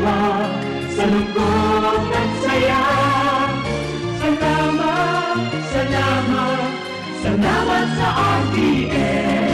tawa, sa lungkot at saya. Salamat, salamat, salamat sa RTN.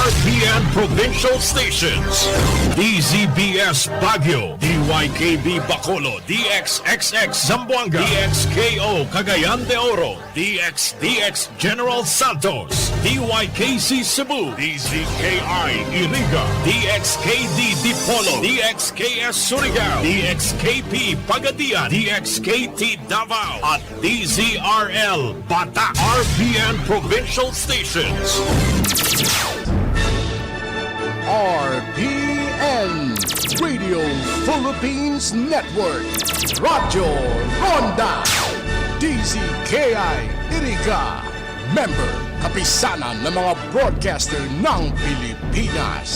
RTN Provincial Stations, DZBS Baguio, DYKB Bacolod, DXXX Zamboanga, DXKO Cagayan de Oro, DXDX General Santos, DYKC Cebu, DZKI Iriga, DXKD Dipolo, DXKS Surigao, DXKP Pagadian, DXKT Davao, at DZRL Bata. RTN Provincial Stations. RPN Radio Philippines Network, Radyo Ronda, DZKI Iriga, member kapisanan ng mga broadcaster ng Pilipinas.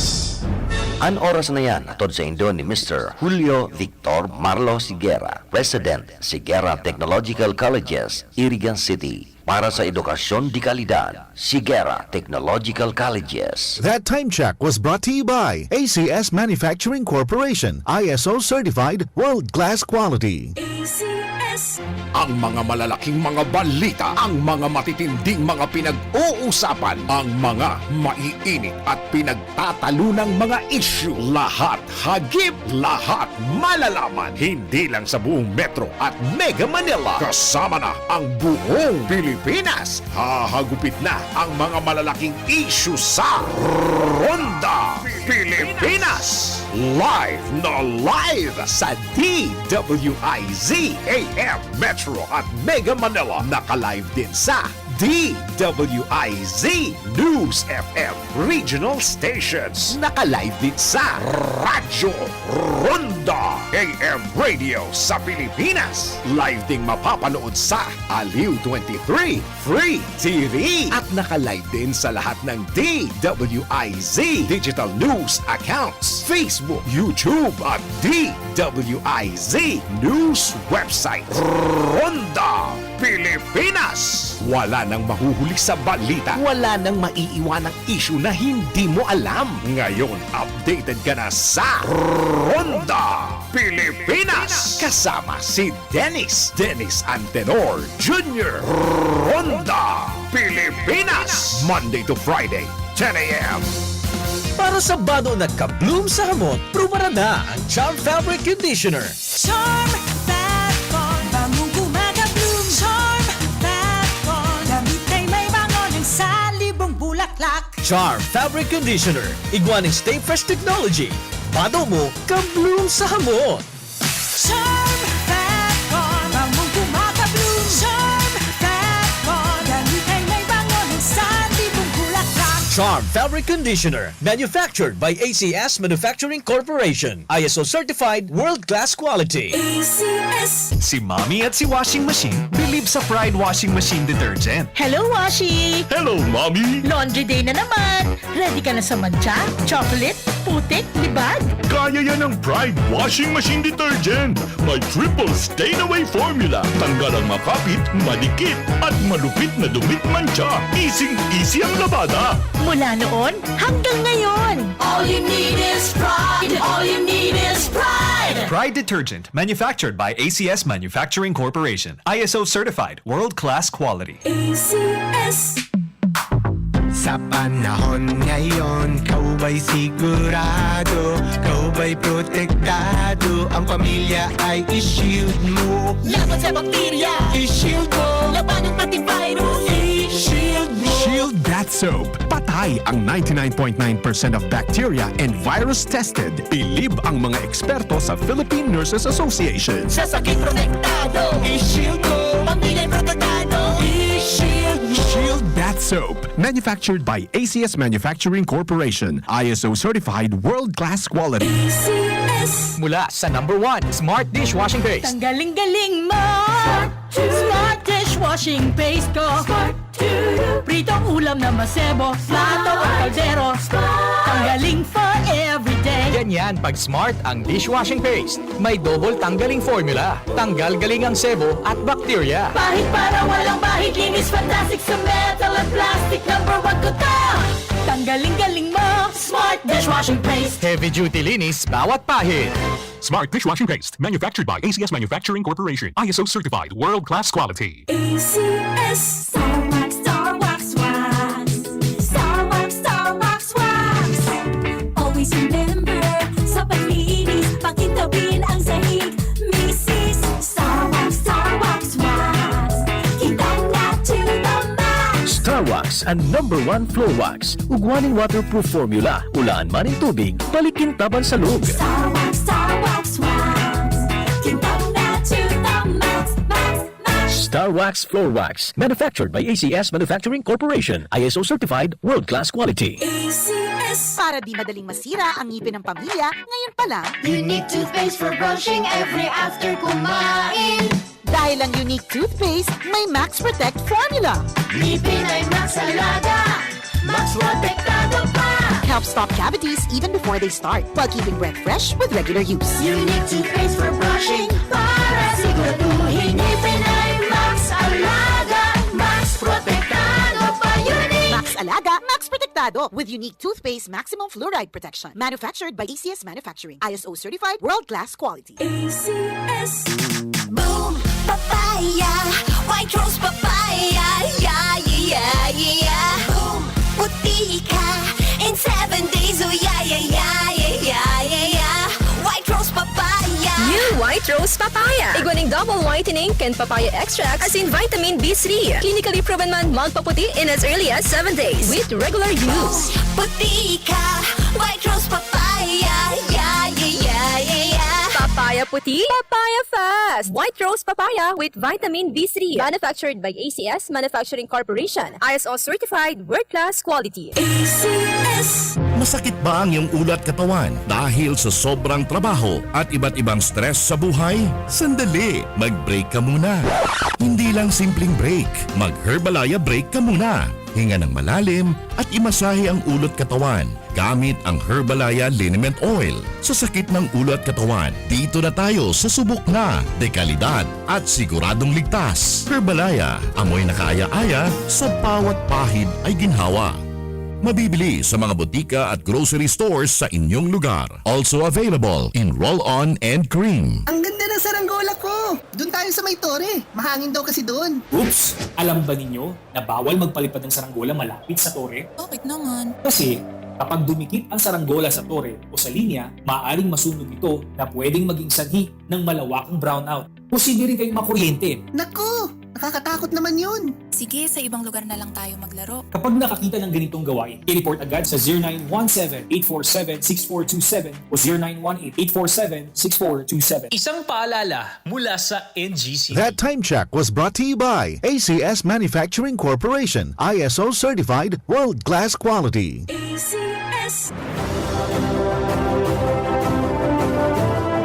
An oras na yan, atod sa Indo ni Mr. Julio Victor Marlo Siguera, President, Siguera Technological Colleges, Iriga City. Para sa edukasyon di kalidad, Siguera Technological Colleges. That time check was brought to you by ACS Manufacturing Corporation, ISO certified world-class quality. ACS. Ang mga malalaking mga balita, ang mga matitinding mga pinag-uusapan, ang mga maiinit at pinagtatalunang mga issue. Lahat hagip, lahat malalaman. Hindi lang sa buong Metro at Mega Manila. Kasama na ang buong Pilipinas. Hahagupit na ang mga malalaking issue sa Ronda Pilipinas. Live na live sa DWIZ AM Metro at Mega Manila. Naka-live din sa DWIZ News FM Regional Stations. Naka-live din sa Radyo Ronda AM Radio sa Pilipinas. Live ding mapapanood sa Aliw 23 Free TV. At naka-live din sa lahat ng DWIZ Digital News accounts, Facebook, YouTube at DWIZ News website. Ronda Pilipinas. Wala nang mahuhuli sa balita. Wala nang maiiwanang issue na hindi mo alam. Ngayon, updated ka na sa Ronda Pilipinas. Kasama si Dennis Antenor Jr. Ronda Pilipinas. Monday to Friday, 10 a.m. Para sa bado nagka-bloom sa hamot, prubara na ang Charm Fabric Conditioner. Charm Fat-Con, bangong kumaga-bloom. Charm Fat-Con, damit ay may bango ng salibong bulaklak. Charm Fabric Conditioner, igwaning Stay Fresh Technology. Bado mo, ka-bloom sa hamot. Charm Fat-Con, bangong kumaga-bloom. Charm Fat-Con, damit ay may bango ng salibong bulaklak. Charm Fabric Conditioner, manufactured by ACS Manufacturing Corporation. ISO certified world-class quality. ACS. Si Mommy at si Washing Machine believe sa Pride Washing Machine Detergent. Hello, Washi! Hello, Mommy! Laundry day na naman! Ready ka na sa mancha, chocolate, putik, libag? Kaya yan ang Pride Washing Machine Detergent. May triple stain-away formula. Tanggal ang makapit, madikit, at malupit na dumit mancha. Easy ang labada. Mula noon hanggang ngayon. All you need is pride. All you need is pride. Pride Detergent, manufactured by ACS Manufacturing Corporation. ISO certified, world-class quality. ACS. Sa panahon ngayon, kau ba'y sigurado? Kau ba'y protektado? Ang pamilya ay i-shield mo. Laban sa bakterya, I-shield mo. laban ng pati virus, i-shield mo. Shield That Soap. Patay ang 99.9% of bacteria and virus tested. Bilib ang mga eksperto sa Philippine Nurses Association. Sa sakit protektado, I-shield mo. pamilya protektado, i-shield mo. Shield That Soap. Manufactured by ACS Manufacturing Corporation. ISO certified world-class quality. ACS. Mula sa #1 Smart Dishwashing Paste. Ang galing-galing mo! Smart dishwashing paste ko. Pritong ulam na masebo, plato o kaldero, tanggaling for everyday. Ganyan pag Smart ang dishwashing paste. May double tanggaling formula. Tanggal galing ang sebo at bakterya. Bahid para walang bahid, linis fantastic sa metal at plastic. Number 1 ko to! Tanggaling-galing mo, Smart dishwashing paste. Heavy duty linis bawat pahid. Smart dishwashing paste, manufactured by ACS Manufacturing Corporation. ISO certified, world-class quality. ACS Star Wax, Star Wax Wax. Star Wax, Star Wax Wax. Always remember, sa paglinis, pakintabin ang sahig. Mrs. Star Wax, Star Wax Wax. Kitang na to the max. Star Wax ang number 1 floor wax. Ugwaning waterproof formula. Ulaan man ng tubig, balikin taban sa loob. Star Wax, Star Wax Wax. Kitang na to the max, max, max. Star Wax Floor Wax. Manufactured by ACS Manufacturing Corporation. ISO certified, world-class quality. ACS. Para di madaling masira ang ngipin ng pamilya, ngayon pa lang, Unique toothpaste for brushing every after kumain. dahil ang unique toothpaste, may Max Protect formula. Ngipin ay Max Alaga, Max Protektado pa. Helps stop cavities even before they start, while keeping breath fresh with regular use. Unique toothpaste for brushing para siguraduhin ngipin ay Max Alaga, Max Protektado pa. Unique. Max Alaga, Max Protectado with unique toothpaste maximum fluoride protection. Manufactured by ACS Manufacturing. ISO certified, world-class quality. ACS. Boom, papaya, white rose papaya, yeah, yeah, yeah. Boom, puti ka in 7 days, oh yeah, yeah, yeah, yeah, yeah, yeah. White rose papaya. New White Rose Papaya. Iguaning double whitening and papaya extract as in vitamin B3. Clinically proven man magpaputi in as early as 7 days with regular use. Puti ka, white rose papaya, yeah, yeah, yeah, yeah, yeah. Papaya puti, papaya fast. White Rose Papaya with vitamin B3. Manufactured by ACS Manufacturing Corporation. ISO certified, world-class quality. ACS. Masakit ba ang iyong ulat katawan dahil sa sobrang trabaho at iba't ibang stress sa buhay? Sandali, mag-break ka muna. Hindi lang simpleng break, mag-Herbalaya break ka muna. Hinga ng malalim at imasahe ang ulot katawan gamit ang Herbalaya Liniment Oil. Sa sakit ng ulo at katawan, dito na tayo sa subok na, dekalidad at siguradong ligtas. Herbalaya, amoy na kaaya-aya, sa bawat pahid ay ginhawa. Mabibili sa mga butika at grocery stores sa inyong lugar. Also available in roll-on and cream. Ang ganda ng saranggola ko! Doon tayo sa may tore. Mahangin daw kasi doon. Oops! Alam ba ninyo na bawal magpalipad ng saranggola malapit sa tore? Bakit naman? Kasi kapag dumikit ang saranggola sa tore o sa linya, maaaring masunog ito na pwedeng maging sanhi ng malawakang brownout. Posible rin kayong makuryente. Naku! Nakakatakot naman yun. Sige, sa ibang lugar na lang tayo maglaro. Kapag nakakita ng ganitong gawain, i-report agad sa 0917-847-6427 o 0918-847-6427. Isang paalala mula sa NGC. That time check was brought to you by ACS Manufacturing Corporation. ISO certified, world-class quality. ACS.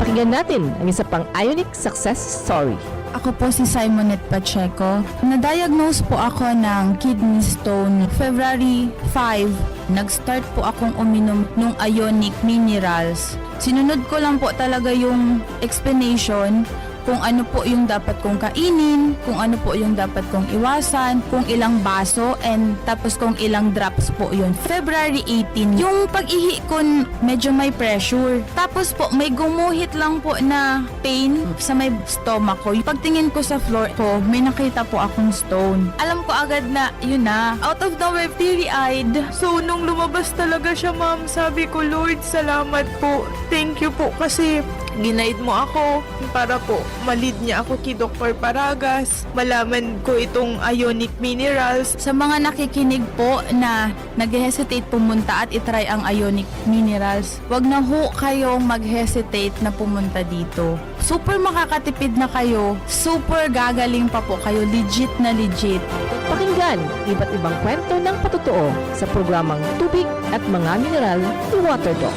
Pakinggan natin ang isa pang Ionic success story. Ako po si Simonette Pacheco. Na-diagnose po ako ng kidney stone February 5. Nag-start po akong uminom ng Ionic Minerals. Sinunod ko lang po talaga yung explanation kung ano po yung dapat kong kainin, kung ano po yung dapat kong iwasan, kung ilang baso, and tapos kung ilang drops po yun. February 18, yung pag-ihi ko medyo may pressure. Tapos po may gumuhit lang po na pain sa may stomach ko. Yung pagtingin ko sa floor ko, may nakita po akong stone. Alam ko agad na yun na. Out of nowhere, teary-eyed. So nung lumabas talaga siya, ma'am, sabi ko, Lord, salamat po. Thank you po kasi ginaid mo ako para po malid niya ako kay Dr. Paragas. Malaman ko itong Ionic Minerals. Sa mga nakikinig po na nag-hesitate pumunta at itry ang Ionic Minerals, wag na ho kayong mag-hesitate na pumunta dito. Super makakatipid na kayo. Super gagaling pa po kayo. Legit na legit. Pakinggan iba't ibang kwento ng patotoo sa programang Tubig at Mga Mineral ni Waterdoc.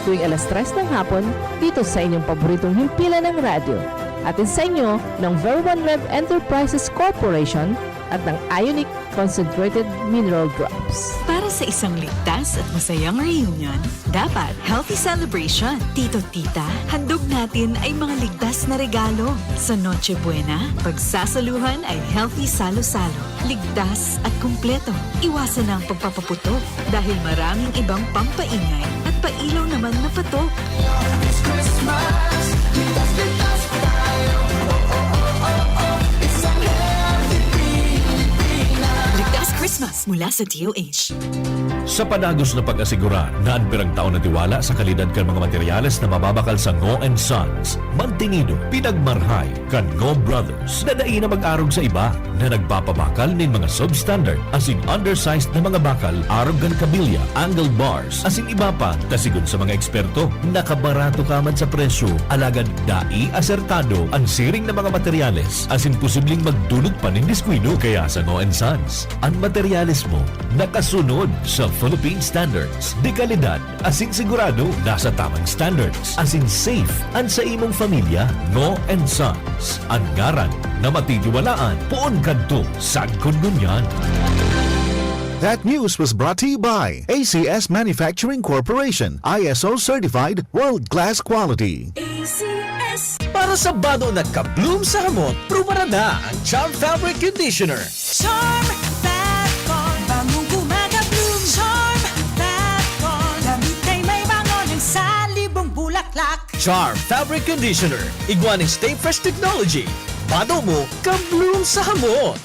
Tuwing alas 3 ng hapon, dito sa inyong paboritong himpilan ng radyo. Atin sa inyo ng Ver1 Rev Enterprises Corporation at ng Ionic concentrated mineral drops. Para sa isang ligtas at masayang reunion, dapat healthy celebration. Tito-tita, handog natin ay mga ligtas na regalo. Sa Noche Buena, pagsasaluhan ay healthy salo-salo. Ligtas at kumpleto. Iwasan ang pagpapaputok dahil maraming ibang pampaingay at pailaw naman na patok. Ligtas Christmas mula sa DOH. Sa panagos na pag-asigura na anpirang taon na tiwala sa kalidad kan mga materyales na mababakal sa Ngo & Sons, mantinido, pinagmarhay kan Ngo Brothers na dai na mag-arog sa iba na nagpapabakal nin mga substandard as in undersized na mga bakal, arog kan kabilya, angle bars, as in iba pa, tasigon sa mga eksperto, nakabarato kaman sa presyo, alagad dai asertado ang siring na mga materyales as in posibleng magdulot pa nin diskwido kaya sa Ngo & Sons. Ang materyales mo nakasunod sa Philippine standards. Di kalidad, asing sigurado nasa tamang standards. Asing safe, ang sa imong pamilya, Ngo & Sons. Ang ngaran na matitiwalaan, poon kadto, sad kundunyan. That news was brought to you by ACS Manufacturing Corporation, ISO Certified World-Class Quality. ACS. Para sa bado nagka-bloom sa hamot, prubara na ang Charm Fabric Conditioner. Charm Fat-Con, bangong kumaga-bloom. Charm Fat-Con, damit ay may bango ng salibong bulaklak. Charm Fabric Conditioner. Iguaning Stay Fresh Technology. Bado mo, ka-bloom sa hamot.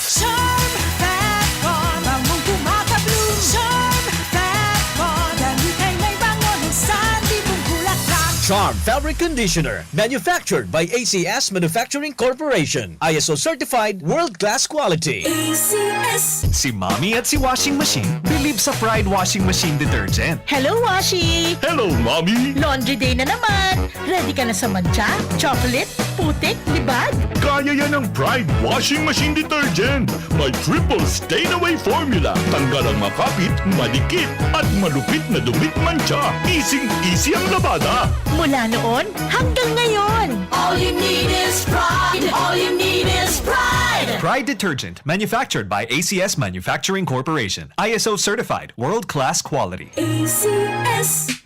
Charm Fat-Con, bangong kumaga-bloom. Charm Fat-Con, damit ay may bango ng salibong bulaklak. Charm Fabric Conditioner. Manufactured by ACS Manufacturing Corporation. ISO Certified World-Class Quality. ACS. Si Mommy at si Washing Machine believe sa Pride Washing Machine Detergent. Hello, Washi! Hello, Mommy! Laundry day na naman! Ready ka na sa mancha, chocolate, putik, libag? Kaya yan ang Pride Washing Machine Detergent. May triple stain-away formula. Tanggal ang makapit, madikit, at malupit na dumit mancha. Easy ang labada. Mula noon hanggang ngayon! All you need is pride! All you need is pride! Pride Detergent, manufactured by ACS Manufacturing Corporation. ISO certified, world-class quality. ACS.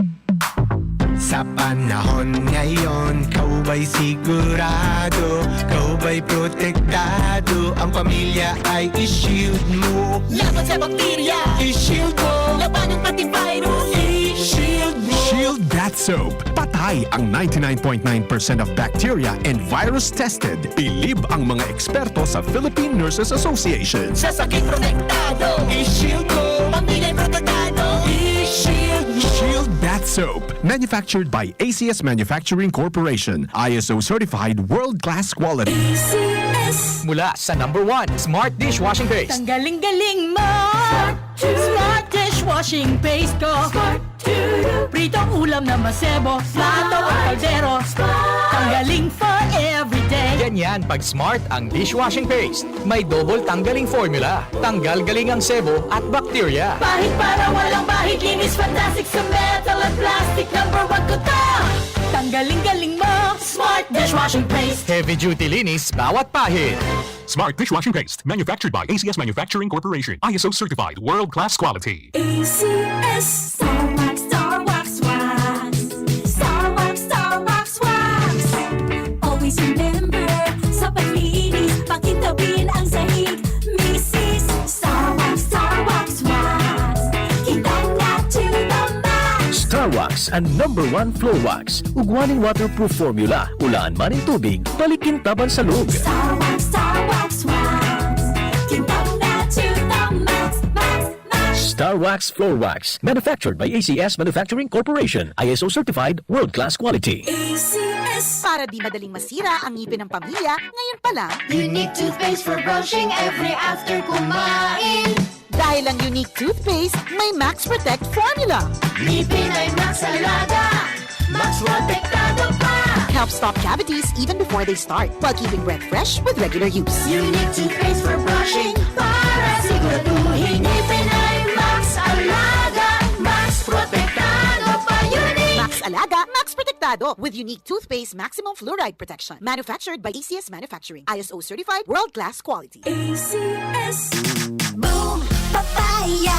Sa panahon ngayon, kau ba'y sigurado? Kau ba'y protektado? Ang pamilya ay i-shield mo. Laban sa bakterya! I-shield mo. Laban ng pati virus! I-shield mo. Shield That Soap. Patay ang 99.9% of bacteria and virus tested. Bilib ang mga eksperto sa Philippine Nurses Association. Sa sakit protektado! I-shield mo. Pamilya protektado! I-shield mo. Shield That Soap. Manufactured by ACS Manufacturing Corporation. ISO Certified World-Class Quality. ACS. Mula sa #1 Smart Dishwashing Paste. Ang galing-galing mo! Smart dishwashing paste ko! Pritong ulam na masebo, plato o kaldero. Tanggaling for everyday. Ganyan pag Smart ang dishwashing paste. May double tanggaling formula. Tanggal galing ang sebo at bakterya. Bahid para walang bahid, linis fantastic sa metal at plastic. #1 ko to! Tanggaling-galing mo! Smart dishwashing paste. Heavy duty linis bawat pahid. Smart Dishwashing Paste. Manufactured by ACS Manufacturing Corporation. ISO Certified World-Class Quality. ACS. Star Wax, Star Wax, Wax. Star Wax, Star Wax, Wax. Always remember, sa paglinis, pakintabin ang sahig. Mrs. Star Wax, Star Wax, Wax. Kitang na to the max. Star Wax ang #1 floor wax. Ugwaning waterproof formula. Ulaan man ang tubig, balikin taban sa loob. Star Wax, Star Wax, Wax. Kitang na to the max, max, max. Star Wax Floor Wax. Manufactured by ACS Manufacturing Corporation. ISO Certified World-Class Quality. ACS. Para di madaling masira ang ngipin ng pamilya, ngayon pa lang, Unique toothpaste for brushing every after kumain. dahil ang unique toothpaste, may Max Protect formula. Ngipin ay Max Alaga, Max Protektado pa. Helps stop cavities even before they start, while keeping breath fresh with regular use. Unique toothpaste for brushing, para siguraduhin ngipin ay Max Alaga, Max Protektado pa. Unique Max Alaga, Max Protectado with unique toothpaste maximum fluoride protection. Manufactured by ACS Manufacturing. ISO certified world-class quality. ACS. papaya,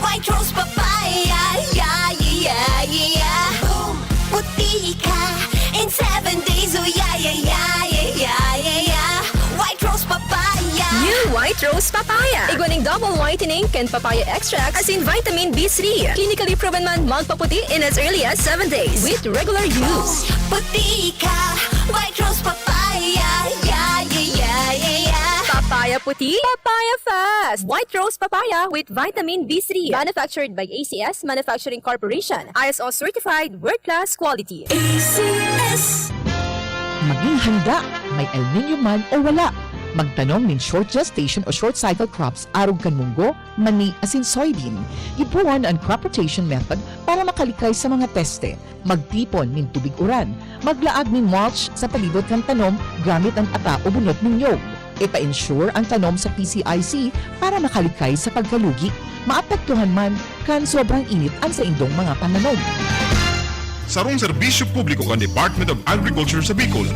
white rose papaya, yeah, yeah, yeah. Boom, puti ka in 7 days, oh yeah, yeah, yeah, yeah, yeah, yeah, yeah. White rose papaya. New White Rose Papaya. Iguaning double whitening and papaya extract as in vitamin B3. Clinically proven man magpaputi in as early as 7 days with regular use. Puti ka, white rose papaya, yeah, yeah, yeah, yeah, yeah. Papaya puti, papaya fast. White Rose Papaya with vitamin B3. Manufactured by ACS Manufacturing Corporation. ISO certified world-class quality. ACS. Maging handa, may El Nino man o wala. Magtanong nin short gestation o short cycle crops arog kan munggo, mani asin soybean. Ibuwan ang crop rotation method para makalikay sa mga peste. Magtipon nin tubig uran. Maglaag nin mulch sa palibot kan tanom gamit ang ata o bunot nin nyog. Ipa-ensure ang tanom sa PCIC para makalikay sa pagkalugi. Maapektuhan man kan sobrang init ang sa indong mga pananom. Sarong serbisyo publiko kan Department of Agriculture sa Bicol.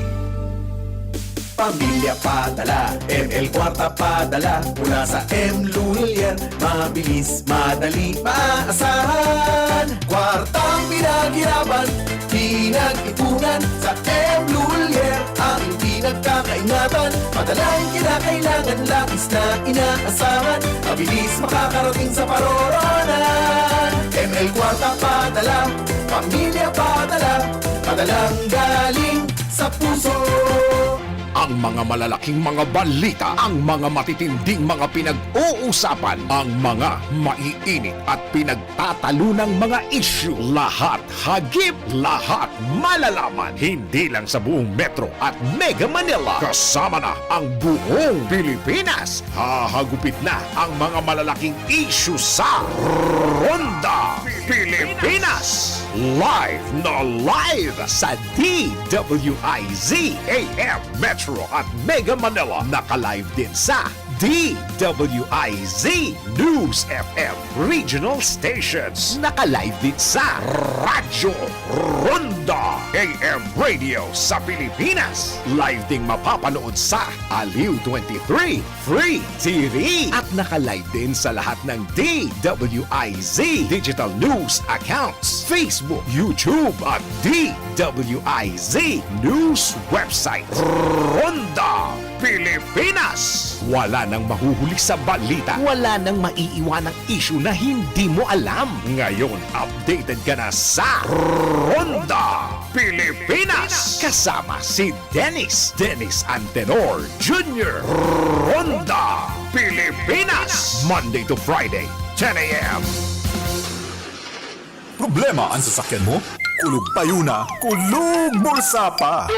Pamilya padala, ML Kwarta padala, mula sa M. Lulier, mabilis, madali, maaasahan. Kwartang pinaghirapan, pinag-ipunan, sa M. Lulier, ang hindi nagkakaingatan. Padalang kinakailangan, labis na inaasahan, mabilis makakarating sa paroronan. ML Kwarta padala, pamilya padala, padalang galing sa puso. Ang mga malalaking mga balita, ang mga matitinding mga pinag-uusapan, ang mga maiinit at pinagtatalunang mga issue. Lahat hagip, lahat malalaman. Hindi lang sa buong Metro at Mega Manila. Kasama na ang buong Pilipinas. Hahagupit na ang mga malalaking issue sa Ronda Pilipinas. Live na live sa DWIZ AM Metro at Mega Manila. Naka-live din sa DWIZ News FM Regional Stations. Naka-live din sa Radyo Ronda AM Radio sa Pilipinas. Live ding mapapanood sa Aliw 23 Free TV. At naka-live din sa lahat ng DWIZ Digital News accounts, Facebook, YouTube at DWIZ News website. Ronda Pilipinas. Wala nang mahuhuli sa balita. Wala nang maiiwanang issue na hindi mo alam. Ngayon, updated ka na sa Ronda Pilipinas. Kasama si Dennis Antenor Jr. Ronda Pilipinas. Monday to Friday, 10 a.m. Problema ang sasakyan mo? Kulog payo na, kulog bulsa pa!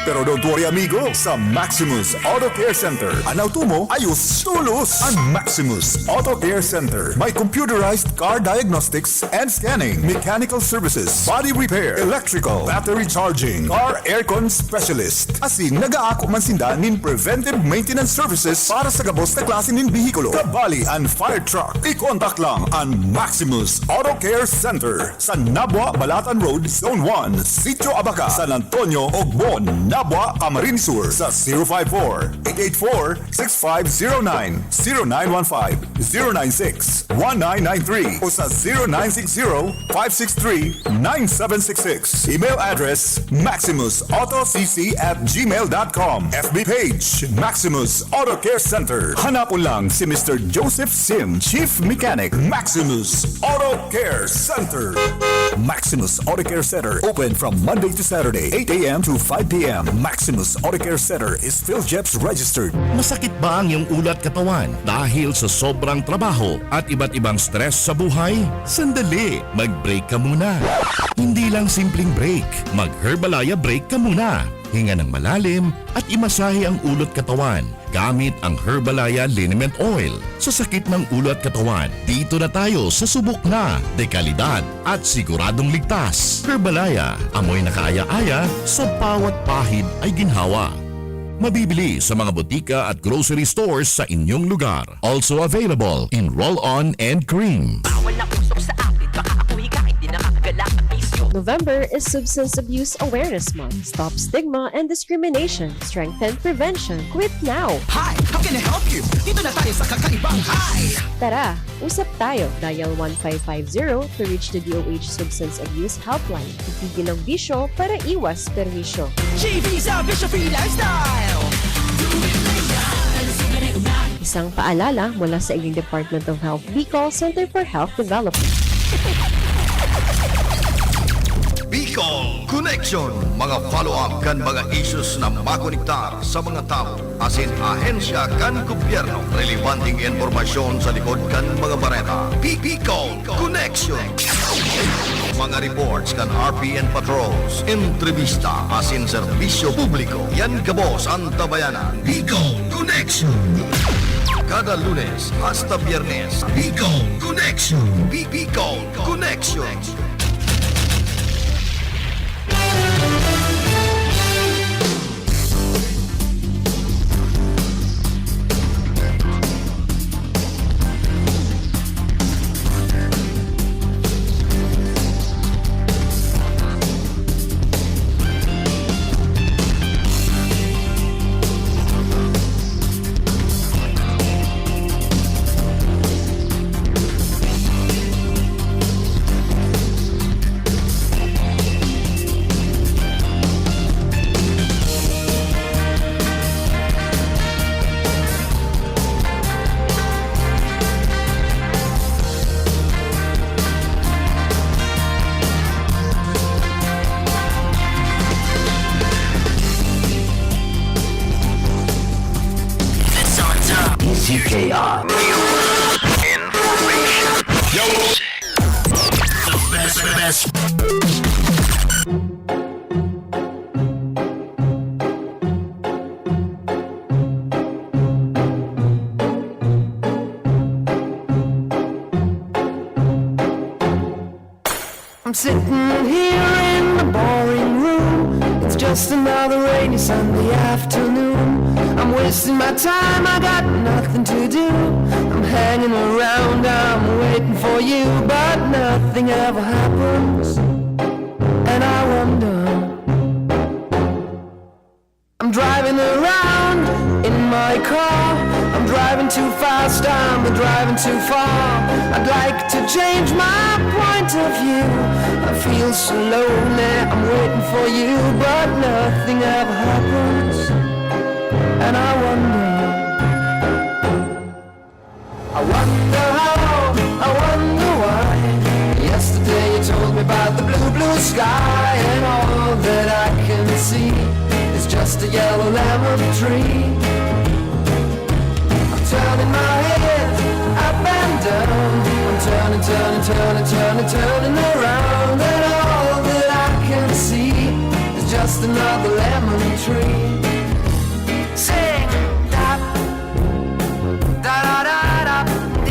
Pero don't worry amigo, sa Maximus Auto Care Center, ang auto mo ayos tulos. Ang Maximus Auto Care Center may computerized car diagnostics and scanning, mechanical services, body repair, electrical, battery charging, car aircon specialist. Asin nagaako man sinda nin preventive maintenance services para sa gabos na klase nin bihikulo, kabali and fire truck. I-contact lang ang Maximus Auto Care Center sa Nabwa, Balatan Road, Zone 1, Sitio Abaca, San Antonio, Ogbon, Nabwa, Camarines Sur sa 054-884-6509, 0915-096-1993 o sa 0960-563-9766. Email address maximusautocc@gmail.com. FB page Maximus Auto Care Center. Hanapon lang si Mr. Joseph Sim, Chief Mechanic, Maximus Auto Care Center. Maximus Auto Care Center open from Monday to Saturday, 8 a.m. to 5 p.m. Maximus Auto Care Center is PhilJeps registered. Masakit ba ang iyong ulat katawan dahil sa sobrang trabaho at iba't ibang stress sa buhay? Sandali, mag-break ka muna. Hindi lang simpleng break, mag-Herbalaya break ka muna. Hinga ng malalim at imasahe ang ulot katawan gamit ang Herbalaya Liniment Oil. Sa sakit ng ulo at katawan, dito na tayo sa subok na, dekalidad at siguradong ligtas. Herbalaya, amoy na kaaya-aya, sa bawat pahid ay ginhawa. Mabibili sa mga botika at grocery stores sa inyong lugar. Also available in roll-on and cream. Bawal na usok sa akin, baka ako higa, hindi nakakagala ang isyo. November is Substance Abuse Awareness Month. Stop stigma and discrimination. Strengthen prevention. Quit now! Hi! How can I help you? Dito na tayo sa kakaibang Hi! Tara, usap tayo. Dial 1550 to reach the DOH Substance Abuse Helpline. Itigil ang bisyo para iwas perwisyo. G-Visa Bishop-free Lifestyle! Isang paalala mula sa inyong Department of Health Bicol Center for Health Development. Bicol Connection, mga follow-up kan mga issues na makonektar sa mga tao asin ahensya kan gobyerno, relevanteng informasyon sa likod kan mga bareta. Bicol Connection, mga reports kan RPN patrols, entrevista asin serbisyo publiko. Yan kabos ang tabayanan. Bicol Connection. Kada Lunes hasta Biyernes, Bicol Connection. Bicol Connection. CKR Information. Yo! The best. I'm sitting here in the boring room. It's just another rainy Sunday afternoon. I'm wasting my time, I got nothing to do. I'm hanging around, I'm waiting for you, but nothing ever happens. And I wonder, I'm driving around in my car. I'm driving too fast, I'm driving too far. I'd like to change my point of view. I feel so lonely, I'm waiting for you, but nothing ever happens. And I wonder how, I wonder why. Yesterday you told me about the blue sky, and all that I can see is just a yellow lemon tree. I'm turning my head up and down. I'm turning around, and all that I can see is just another